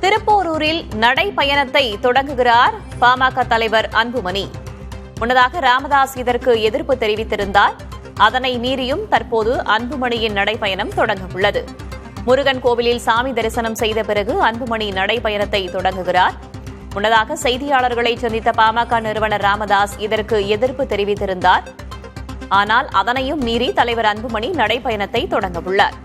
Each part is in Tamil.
திருப்போரூரில் நடைபயணத்தை தொடங்குகிறார் பாமக தலைவர் அன்புமணி. முன்னதாக ராமதாஸ் இதற்கு எதிர்ப்பு தெரிவித்திருந்தார். அதனை மீறியும் தற்போது அன்புமணியின் நடைபயணம் தொடங்க உள்ளது. முருகன் கோவிலில் சாமி தரிசனம் செய்த பிறகு அன்புமணி நடைபயணத்தை தொடங்குகிறார். முன்னதாக செய்தியாளர்களை சந்தித்த பாமக நிறுவனர் ராமதாஸ் இதற்கு எதிர்ப்பு தெரிவித்திருந்தார். ஆனால் அதனையும் மீறி தலைவர் அன்புமணி நடைபயணத்தை தொடங்கவுள்ளார்.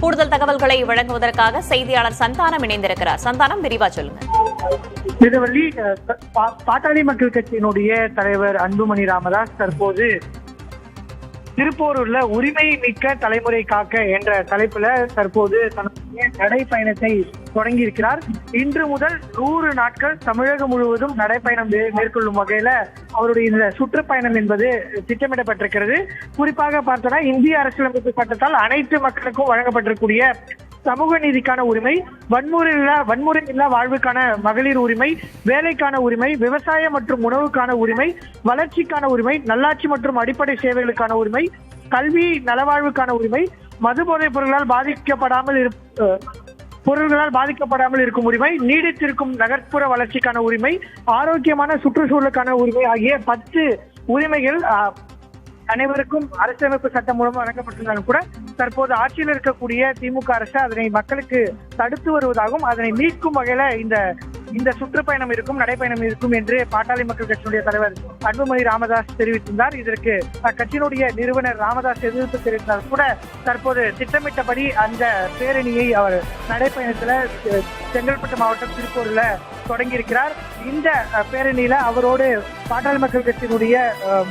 கூடுதல் தகவல்களை வழங்குவதற்காக செய்தியாளர் சந்தானம் இணைந்திருக்கிறார். சந்தானம், விரிவா சொல்லுங்க. திருவள்ளி பாட்டாளி மக்கள் கட்சியினுடைய தலைவர் அன்புமணி ராமதாஸ் தற்போது திருப்போரூர்ல உரிமை மிக்க தலைமுறை காக்க என்ற தலைப்புல தற்போது தன்னுடைய நடைப்பயணத்தை தொடங்கி இருக்கிறார். இன்று முதல் 100 நாட்கள் தமிழகம் முழுவதும் நடைப்பயணம் மேற்கொள்ளும் வகையில அவருடைய இந்த சுற்றுப்பயணம் என்பது திட்டமிடப்பட்டிருக்கிறது. குறிப்பாக பார்த்தோம்னா இந்திய அரசியலமைப்பு சட்டத்தால் அனைத்து மக்களுக்கும் வழங்கப்பட்டிருக்கூடிய சமூக நீதிக்கான உரிமை, வன்முறை இல்லா வாழ்வுக்கான மகளிர் உரிமை, வேலைக்கான உரிமை, விவசாய மற்றும் உணவுக்கான உரிமை, வளர்ச்சிக்கான உரிமை, நல்லாட்சி மற்றும் அடிப்படை சேவைகளுக்கான உரிமை, கல்வி நலவாழ்வுக்கான உரிமை, மது போதைப் பொருள்களால் பாதிக்கப்படாமல் இருக்கும் உரிமை, நீடித்திருக்கும் நகர்ப்புற வளர்ச்சிக்கான உரிமை, ஆரோக்கியமான சுற்றுச்சூழலுக்கான உரிமை ஆகிய 10 உரிமைகள் அனைவருக்கும் அரசியலமைப்பு சட்டம் மூலம் வழங்கப்பட்டிருந்தாலும் கூட தற்போது ஆட்சியில் இருக்கக்கூடிய திமுக அரசு அதனை மக்களுக்கு தடுத்து வருவதாகவும் அதனை மீட்கும் வகையில இந்த சுற்றுப்பயணம் இருக்கும், நடைப்பயணம் இருக்கும் என்று பாட்டாளி மக்கள் கட்சியினுடைய தலைவர் அன்புமணி ராமதாஸ் தெரிவித்திருந்தார். இதற்கு அக்கட்சியினுடைய நிறுவனர் ராமதாஸ் எதிர்ப்பு தெரிவித்தால் கூட தற்போது திட்டமிட்டபடி அந்த பேரணியை அவர் நடைப்பயணத்துல செங்கல்பட்டு மாவட்டம் திருப்பூர்ல தொடங்கியிருக்கிறார். இந்த பேரணியில அவரோடு பாட்டாளி மக்கள் கட்சியினுடைய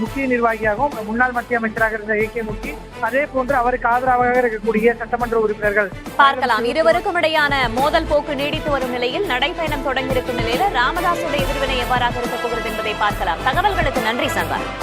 முக்கிய நிர்வாகியாகவும் முன்னாள் மத்திய அமைச்சராக இருந்த ஏ.கே. மூர்த்தி, அதே போன்று அவருக்கு ஆதரவாக இருக்கக்கூடிய சட்டமன்ற உறுப்பினர்கள் பார்க்கலாம். இருவருக்கும் இடையான மோதல் போக்கு நீடித்து வரும் நிலையில் நடைபயணம் தொடங்கியிருக்கும் நிலையில் ராமதாசுடைய எதிர்வினை எவ்வாறாக இருக்கப் போகிறது என்பதை பார்க்கலாம். தகவல்களுக்கு நன்றி சந்தானம்.